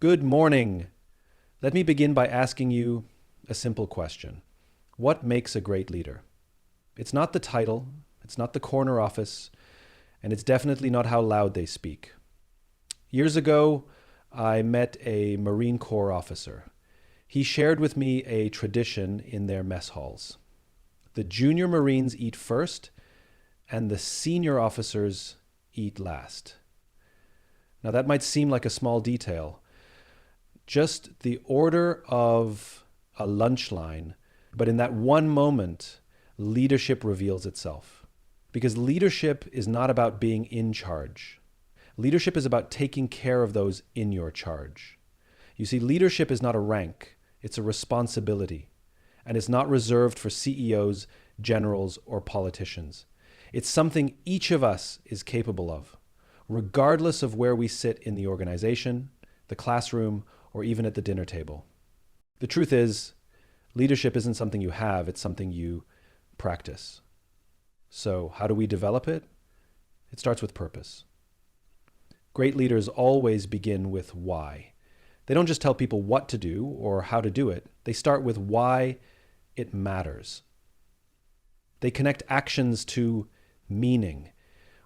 Good morning. Let me begin by asking you a simple question. What makes a great leader? It's not the title, it's not the corner office, and it's definitely not how loud they speak. Years ago, I met a Marine Corps officer. He shared with me a tradition in their mess halls. The junior Marines eat first, and the senior officers eat last. Now, that might seem like a small detail, just the order of a lunch line, but in that one moment, leadership reveals itself. Because leadership is not about being in charge. Leadership is about taking care of those in your charge. You see, leadership is not a rank, it's a responsibility. And it's not reserved for CEOs, generals, or politicians. It's something each of us is capable of, regardless of where we sit in the organization, the classroom, or even at the dinner table. The truth is, leadership isn't something you have, it's something you practice. So how do we develop it? It starts with purpose. Great leaders always begin with why. They don't just tell people what to do or how to do it. They start with why it matters. They connect actions to meaning.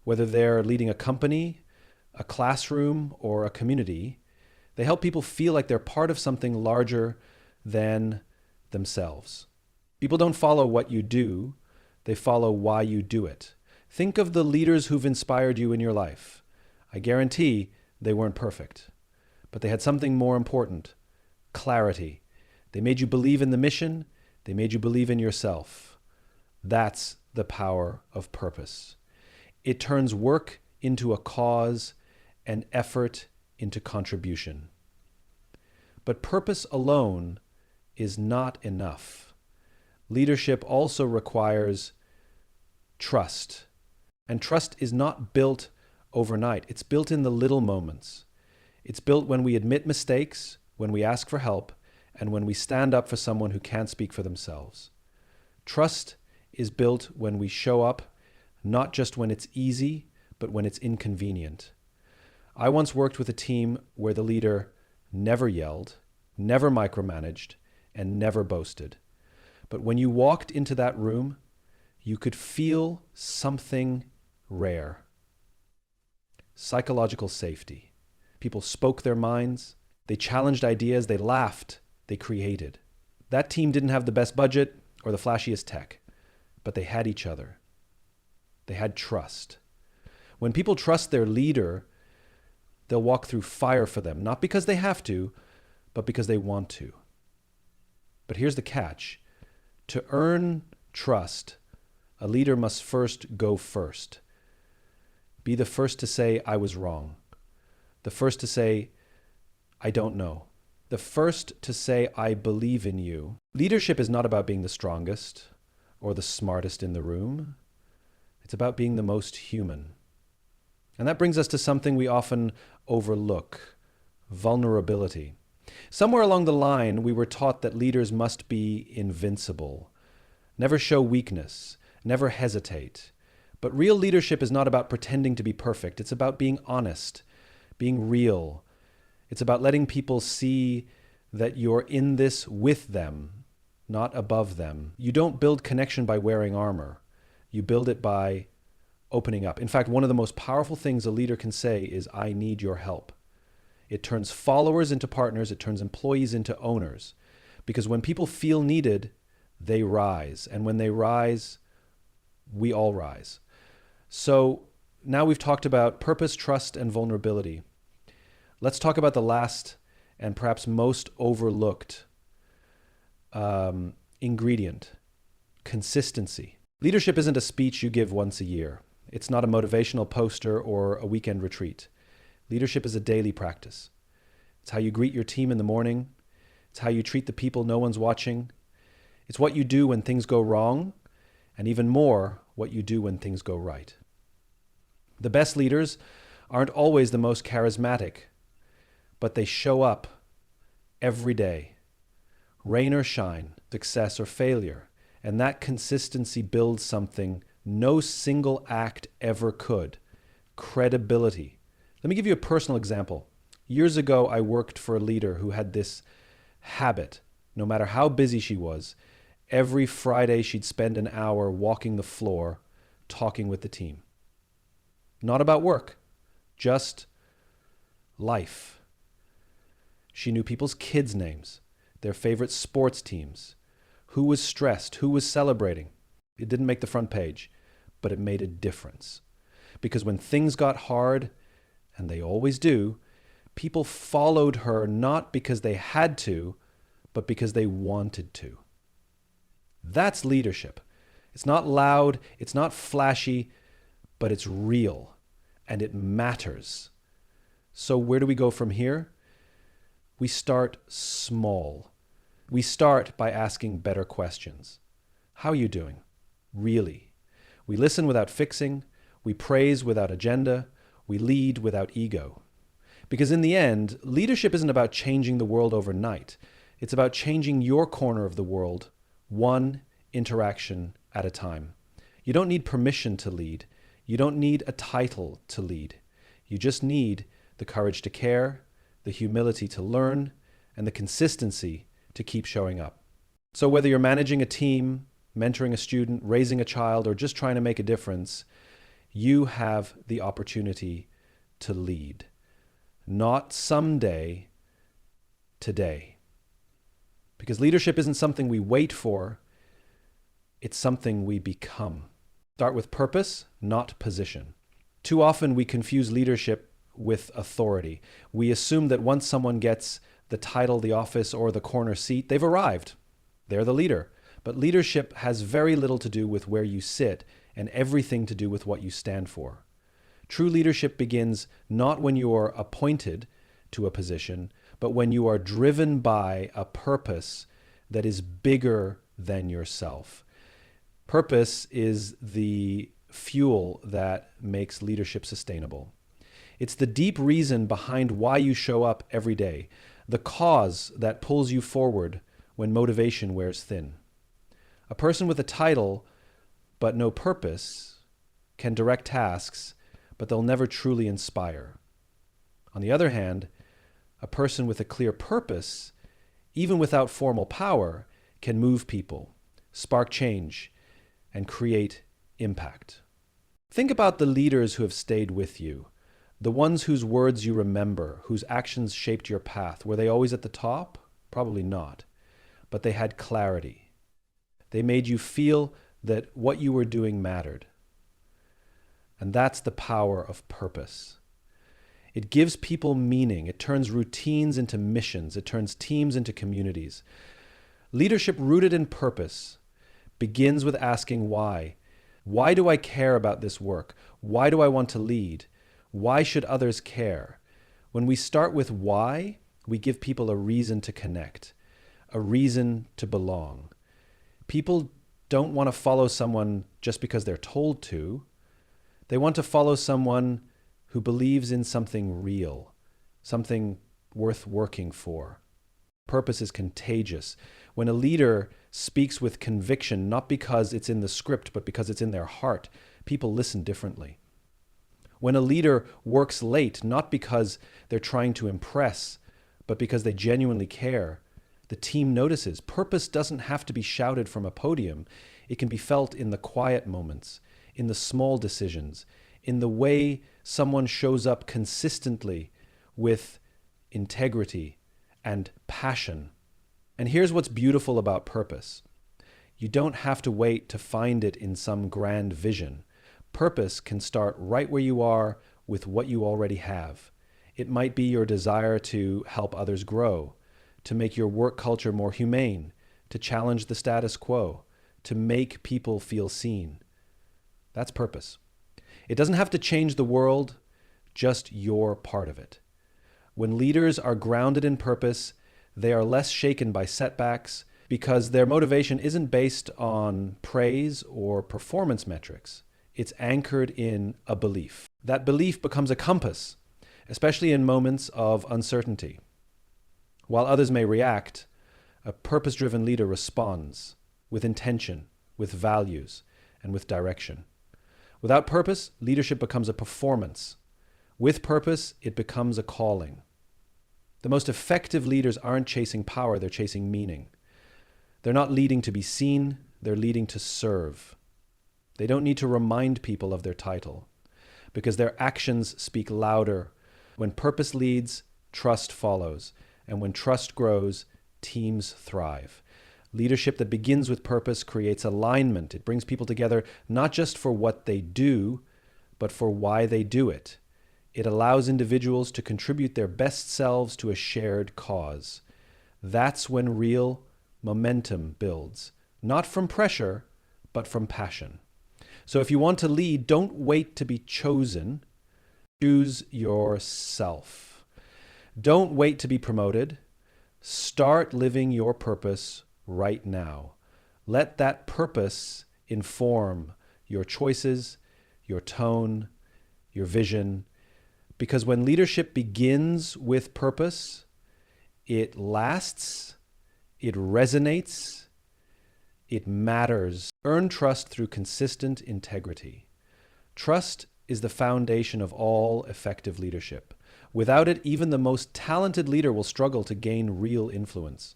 Whether they're leading a company, a classroom, or a community, they help people feel like they're part of something larger than themselves. People don't follow what you do, they follow why you do it. Think of the leaders who've inspired you in your life. I guarantee they weren't perfect, but they had something more important: clarity. They made you believe in the mission, they made you believe in yourself. That's the power of purpose. It turns work into a cause and effort into contribution. But purpose alone is not enough. Leadership also requires trust. And trust is not built overnight. It's built in the little moments. It's built when we admit mistakes, when we ask for help, and when we stand up for someone who can't speak for themselves. Trust is built when we show up, not just when it's easy, but when it's inconvenient. I once worked with a team where the leader never yelled, never micromanaged, and never boasted. But when you walked into that room, you could feel something rare. Psychological safety. People spoke their minds, they challenged ideas, they laughed, they created. That team didn't have the best budget or the flashiest tech, but they had each other. They had trust. When people trust their leader, they'll walk through fire for them, not because they have to, but because they want to. But here's the catch. To earn trust, a leader must first go first. Be the first to say, I was wrong. The first to say, I don't know. The first to say, I believe in you. Leadership is not about being the strongest or the smartest in the room. It's about being the most human. And that brings us to something we often overlook: vulnerability. Somewhere along the line, we were taught that leaders must be invincible, never show weakness, never hesitate. But real leadership is not about pretending to be perfect. It's about being honest, being real. It's about letting people see that you're in this with them, not above them. You don't build connection by wearing armor. You build it by opening up. In fact, one of the most powerful things a leader can say is, I need your help. It turns followers into partners. It turns employees into owners. Because when people feel needed, they rise. And when they rise, we all rise. So now we've talked about purpose, trust, and vulnerability. Let's talk about the last and perhaps most overlooked ingredient: consistency. Leadership isn't a speech you give once a year. It's not a motivational poster or a weekend retreat. Leadership is a daily practice. It's how you greet your team in the morning. It's how you treat the people no one's watching. It's what you do when things go wrong, and even more, what you do when things go right. The best leaders aren't always the most charismatic, but they show up every day, rain or shine, success or failure. And that consistency builds something no single act ever could: credibility. Let me give you a personal example. Years ago, I worked for a leader who had this habit. No matter how busy she was, every Friday she'd spend an hour walking the floor, talking with the team. Not about work, just life. She knew people's kids' names, their favorite sports teams, who was stressed, who was celebrating. It didn't make the front page, but it made a difference. Because when things got hard, and they always do, people followed her not because they had to, but because they wanted to. That's leadership. It's not loud, it's not flashy, but it's real, and it matters. So where do we go from here? We start small. We start by asking better questions. How are you doing? Really? We listen without fixing. We praise without agenda. We lead without ego. Because in the end, leadership isn't about changing the world overnight. It's about changing your corner of the world, one interaction at a time. You don't need permission to lead. You don't need a title to lead. You just need the courage to care, the humility to learn, and the consistency to keep showing up. So whether you're managing a team, mentoring a student, raising a child, or just trying to make a difference, you have the opportunity to lead. Not someday, today. Because leadership isn't something we wait for, it's something we become. Start with purpose, not position. Too often we confuse leadership with authority. We assume that once someone gets the title, the office, or the corner seat, they've arrived. They're the leader. But leadership has very little to do with where you sit and everything to do with what you stand for. True leadership begins not when you are appointed to a position, but when you are driven by a purpose that is bigger than yourself. Purpose is the fuel that makes leadership sustainable. It's the deep reason behind why you show up every day, the cause that pulls you forward when motivation wears thin. A person with a title but no purpose can direct tasks, but they'll never truly inspire. On the other hand, a person with a clear purpose, even without formal power, can move people, spark change, and create impact. Think about the leaders who have stayed with you, the ones whose words you remember, whose actions shaped your path. Were they always at the top? Probably not. But they had clarity. They made you feel that what you were doing mattered. And that's the power of purpose. It gives people meaning. It turns routines into missions. It turns teams into communities. Leadership rooted in purpose begins with asking why. Why do I care about this work? Why do I want to lead? Why should others care? When we start with why, we give people a reason to connect, a reason to belong. People don't want to follow someone just because they're told to. They want to follow someone who believes in something real, something worth working for. Purpose is contagious. When a leader speaks with conviction, not because it's in the script, but because it's in their heart, people listen differently. When a leader works late, not because they're trying to impress, but because they genuinely care, the team notices. Purpose doesn't have to be shouted from a podium. It can be felt in the quiet moments, in the small decisions, in the way someone shows up consistently with integrity and passion. And here's what's beautiful about purpose. You don't have to wait to find it in some grand vision. Purpose can start right where you are with what you already have. It might be your desire to help others grow, to make your work culture more humane, to challenge the status quo, to make people feel seen. That's purpose. It doesn't have to change the world, just your part of it. When leaders are grounded in purpose, they are less shaken by setbacks because their motivation isn't based on praise or performance metrics. It's anchored in a belief. That belief becomes a compass, especially in moments of uncertainty. While others may react, a purpose-driven leader responds with intention, with values, and with direction. Without purpose, leadership becomes a performance. With purpose, it becomes a calling. The most effective leaders aren't chasing power, they're chasing meaning. They're not leading to be seen, they're leading to serve. They don't need to remind people of their title because their actions speak louder. When purpose leads, trust follows. And when trust grows, teams thrive. Leadership that begins with purpose creates alignment. It brings people together not just for what they do, but for why they do it. It allows individuals to contribute their best selves to a shared cause. That's when real momentum builds, not from pressure, but from passion. So if you want to lead, don't wait to be chosen. Choose yourself. Don't wait to be promoted. Start living your purpose right now. Let that purpose inform your choices, your tone, your vision. Because when leadership begins with purpose, it lasts, it resonates, it matters. Earn trust through consistent integrity. Trust is the foundation of all effective leadership. Without it, even the most talented leader will struggle to gain real influence.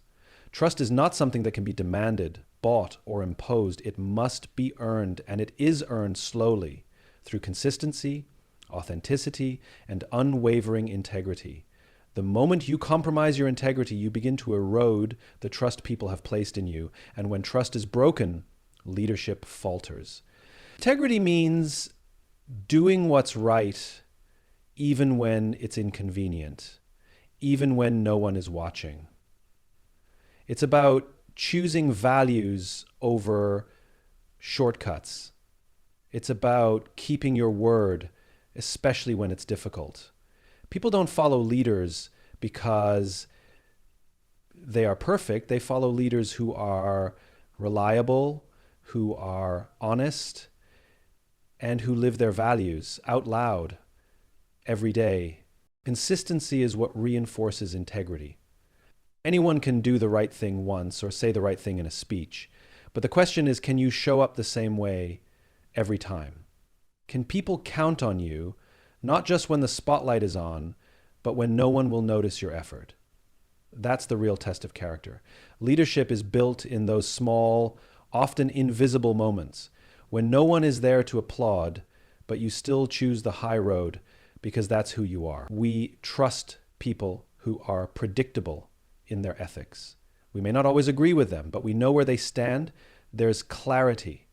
Trust is not something that can be demanded, bought, or imposed. It must be earned, and it is earned slowly through consistency, authenticity, and unwavering integrity. The moment you compromise your integrity, you begin to erode the trust people have placed in you. And when trust is broken, leadership falters. Integrity means doing what's right even when it's inconvenient, even when no one is watching. It's about choosing values over shortcuts. It's about keeping your word, especially when it's difficult. People don't follow leaders because they are perfect. They follow leaders who are reliable, who are honest, and who live their values out loud every day. Consistency is what reinforces integrity. Anyone can do the right thing once or say the right thing in a speech, but the question is, can you show up the same way every time? Can people count on you, not just when the spotlight is on, but when no one will notice your effort? That's the real test of character. Leadership is built in those small, often invisible moments when no one is there to applaud, but you still choose the high road because that's who you are. We trust people who are predictable in their ethics. We may not always agree with them, but we know where they stand. There's clarity.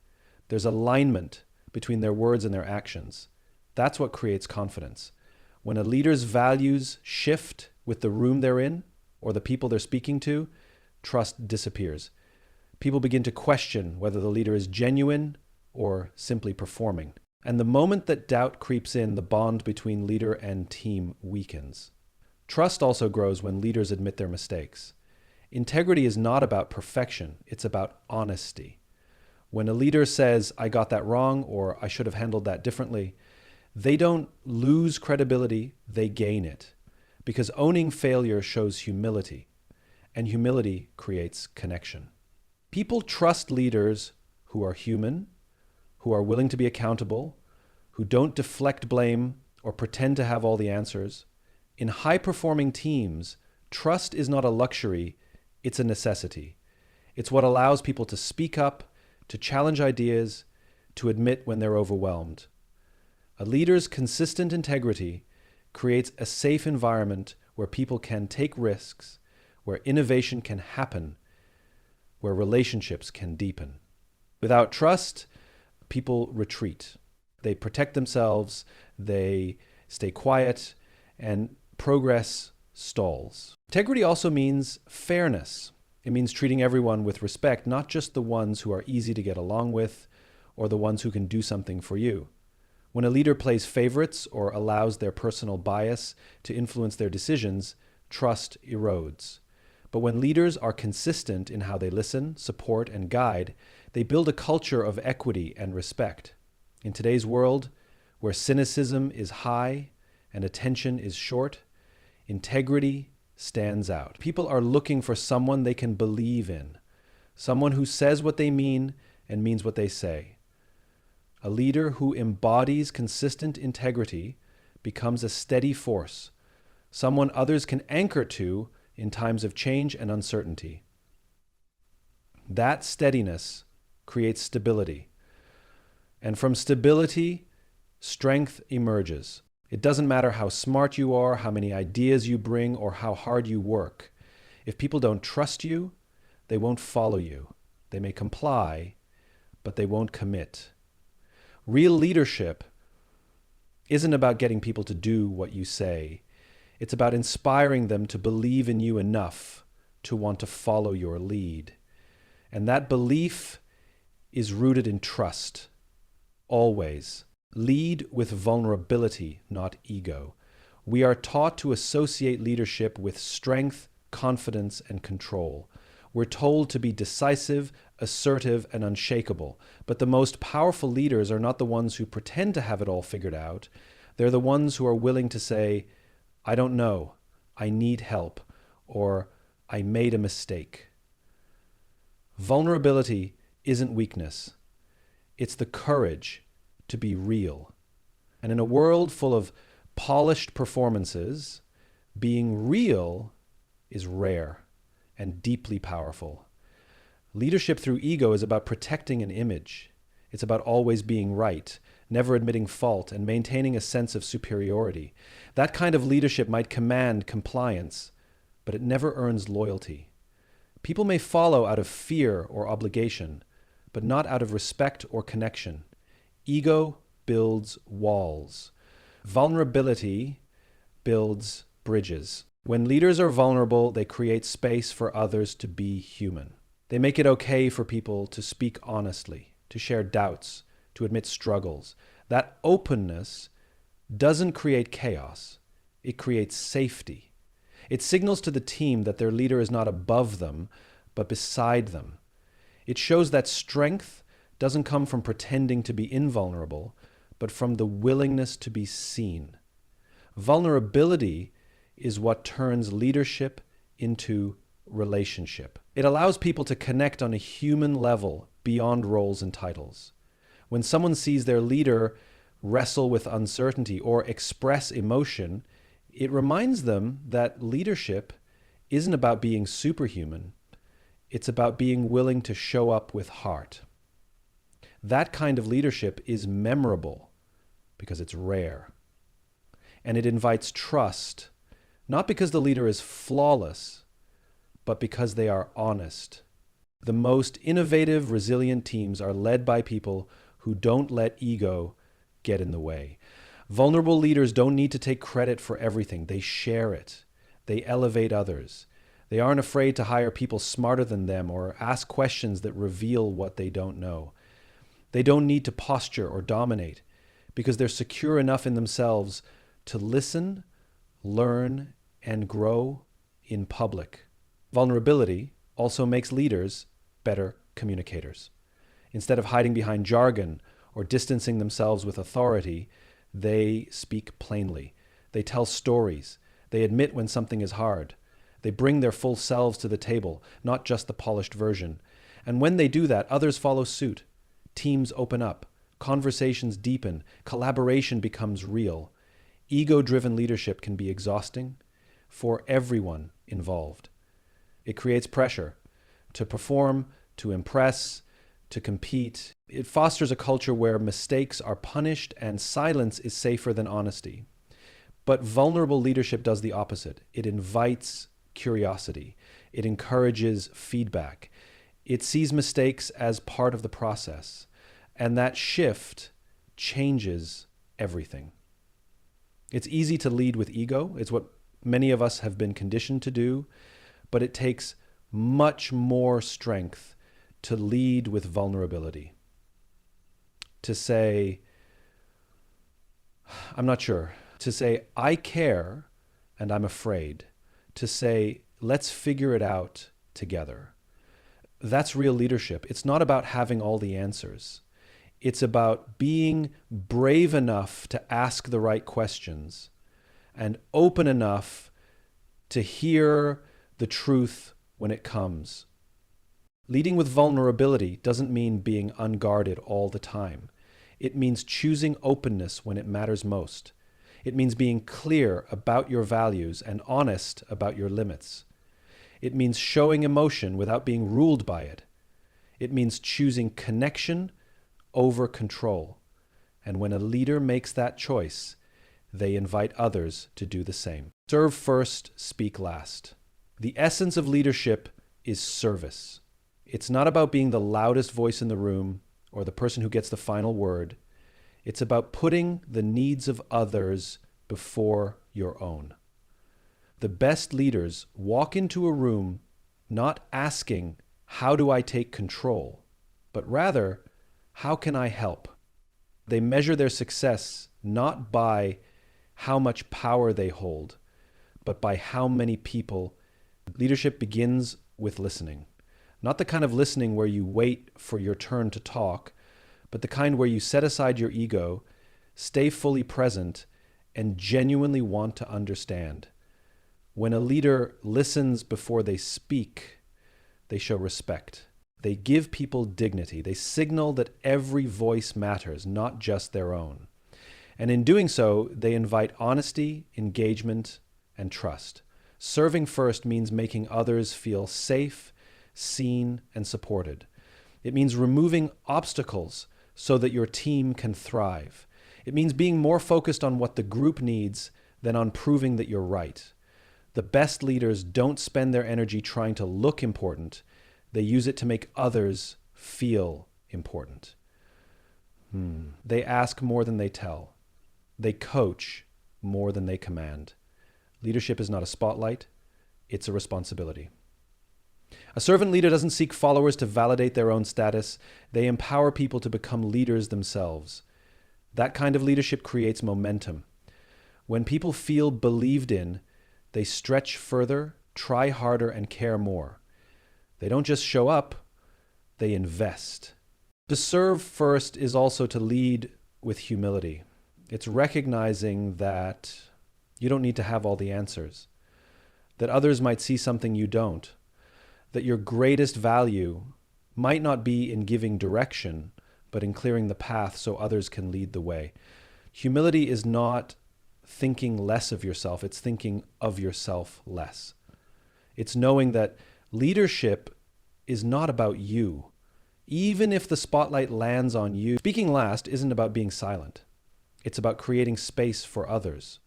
There's alignment between their words and their actions. That's what creates confidence. When a leader's values shift with the room they're in or the people they're speaking to, trust disappears. People begin to question whether the leader is genuine or simply performing. And the moment that doubt creeps in, the bond between leader and team weakens. Trust also grows when leaders admit their mistakes. Integrity is not about perfection, it's about honesty. When a leader says, "I got that wrong," or "I should have handled that differently," they don't lose credibility, they gain it. Because owning failure shows humility, and humility creates connection. People trust leaders who are human, who are willing to be accountable, who don't deflect blame or pretend to have all the answers. In high-performing teams, trust is not a luxury, it's a necessity. It's what allows people to speak up, to challenge ideas, to admit when they're overwhelmed. A leader's consistent integrity creates a safe environment where people can take risks, where innovation can happen, where relationships can deepen. Without trust, people retreat. They protect themselves, they stay quiet, and progress stalls. Integrity also means fairness. It means treating everyone with respect, not just the ones who are easy to get along with or the ones who can do something for you. When a leader plays favorites or allows their personal bias to influence their decisions, trust erodes. But when leaders are consistent in how they listen, support, and guide, they build a culture of equity and respect. In today's world, where cynicism is high and attention is short, integrity stands out. People are looking for someone they can believe in, someone who says what they mean and means what they say. A leader who embodies consistent integrity becomes a steady force, someone others can anchor to in times of change and uncertainty. That steadiness creates stability. And from stability, strength emerges. It doesn't matter how smart you are, how many ideas you bring, or how hard you work. If people don't trust you, they won't follow you. They may comply, but they won't commit. Real leadership isn't about getting people to do what you say. It's about inspiring them to believe in you enough to want to follow your lead. And that belief is rooted in trust. Always. Lead with vulnerability, not ego. We are taught to associate leadership with strength, confidence, and control. We're told to be decisive, assertive, and unshakable. But the most powerful leaders are not the ones who pretend to have it all figured out. They're the ones who are willing to say, I don't know, I need help, or I made a mistake. Vulnerability isn't weakness. It's the courage to be real. And in a world full of polished performances, being real is rare and deeply powerful. Leadership through ego is about protecting an image. It's about always being right, never admitting fault, and maintaining a sense of superiority. That kind of leadership might command compliance, but it never earns loyalty. People may follow out of fear or obligation, but not out of respect or connection. Ego builds walls. Vulnerability builds bridges. When leaders are vulnerable, they create space for others to be human. They make it okay for people to speak honestly, to share doubts, to admit struggles. That openness doesn't create chaos. It creates safety. It signals to the team that their leader is not above them, but beside them. It shows that strength doesn't come from pretending to be invulnerable, but from the willingness to be seen. Vulnerability is what turns leadership into relationship. It allows people to connect on a human level beyond roles and titles. When someone sees their leader wrestle with uncertainty or express emotion, it reminds them that leadership isn't about being superhuman. It's about being willing to show up with heart. That kind of leadership is memorable because it's rare. And it invites trust, not because the leader is flawless, but because they are honest. The most innovative, resilient teams are led by people who don't let ego get in the way. Vulnerable leaders don't need to take credit for everything. They share it. They elevate others. They aren't afraid to hire people smarter than them or ask questions that reveal what they don't know. They don't need to posture or dominate because they're secure enough in themselves to listen, learn, and grow in public. Vulnerability also makes leaders better communicators. Instead of hiding behind jargon or distancing themselves with authority, they speak plainly. They tell stories. They admit when something is hard. They bring their full selves to the table, not just the polished version. And when they do that, others follow suit. Teams open up, conversations deepen, collaboration becomes real. Ego-driven leadership can be exhausting for everyone involved. It creates pressure to perform, to impress, to compete. It fosters a culture where mistakes are punished and silence is safer than honesty. But vulnerable leadership does the opposite. It invites curiosity. It encourages feedback. It sees mistakes as part of the process, and that shift changes everything. It's easy to lead with ego. It's what many of us have been conditioned to do, but it takes much more strength to lead with vulnerability. To say, I'm not sure. To say, I care and I'm afraid. To say, let's figure it out together. That's real leadership. It's not about having all the answers. It's about being brave enough to ask the right questions and open enough to hear the truth when it comes. Leading with vulnerability doesn't mean being unguarded all the time. It means choosing openness when it matters most. It means being clear about your values and honest about your limits. It means showing emotion without being ruled by it. It means choosing connection over control. And when a leader makes that choice, they invite others to do the same. Serve first, speak last. The essence of leadership is service. It's not about being the loudest voice in the room or the person who gets the final word. It's about putting the needs of others before your own. The best leaders walk into a room not asking, how do I take control? But rather, how can I help? They measure their success not by how much power they hold, but by how many people. Leadership begins with listening. Not the kind of listening where you wait for your turn to talk, but the kind where you set aside your ego, stay fully present, and genuinely want to understand. When a leader listens before they speak, they show respect. They give people dignity. They signal that every voice matters, not just their own. And in doing so, they invite honesty, engagement, and trust. Serving first means making others feel safe, seen, and supported. It means removing obstacles so that your team can thrive. It means being more focused on what the group needs than on proving that you're right. The best leaders don't spend their energy trying to look important. They use it to make others feel important. They ask more than they tell. They coach more than they command. Leadership is not a spotlight, it's a responsibility. A servant leader doesn't seek followers to validate their own status. They empower people to become leaders themselves. That kind of leadership creates momentum. When people feel believed in, they stretch further, try harder, and care more. They don't just show up, they invest. To serve first is also to lead with humility. It's recognizing that you don't need to have all the answers, that others might see something you don't, that your greatest value might not be in giving direction, but in clearing the path so others can lead the way. Humility is not thinking less of yourself, it's thinking of yourself less. It's knowing that leadership is not about you. Even if the spotlight lands on you, speaking last isn't about being silent. It's about creating space for others.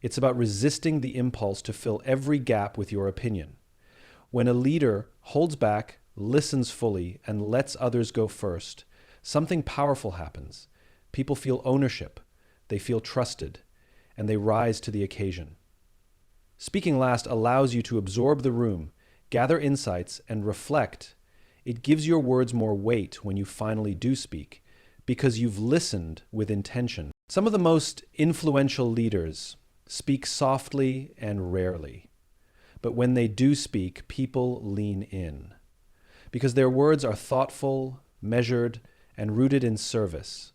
It's about resisting the impulse to fill every gap with your opinion. When a leader holds back, listens fully, and lets others go first, something powerful happens. People feel ownership, they feel trusted, and they rise to the occasion. Speaking last allows you to absorb the room, gather insights, and reflect. It gives your words more weight when you finally do speak, because you've listened with intention. Some of the most influential leaders speak softly and rarely, but when they do speak, people lean in, because their words are thoughtful, measured, and rooted in service.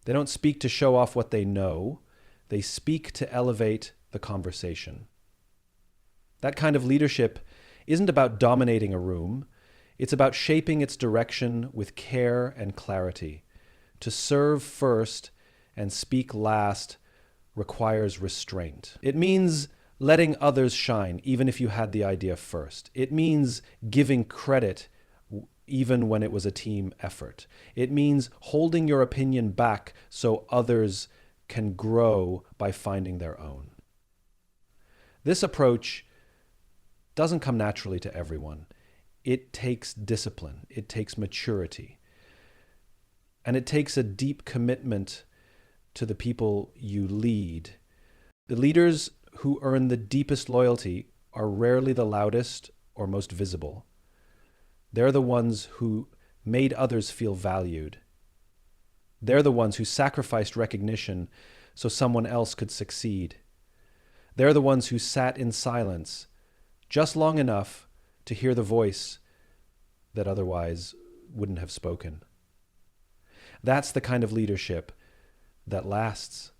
They don't speak to show off what they know, they speak to elevate the conversation. That kind of leadership isn't about dominating a room, it's about shaping its direction with care and clarity. To serve first and speak last requires restraint. It means letting others shine, even if you had the idea first. It means giving credit even when it was a team effort. It means holding your opinion back so others can grow by finding their own. This approach doesn't come naturally to everyone. It takes discipline, it takes maturity, and it takes a deep commitment to the people you lead. The leaders who earn the deepest loyalty are rarely the loudest or most visible. They're the ones who made others feel valued. They're the ones who sacrificed recognition so someone else could succeed. They're the ones who sat in silence just long enough to hear the voice that otherwise wouldn't have spoken. That's the kind of leadership that lasts.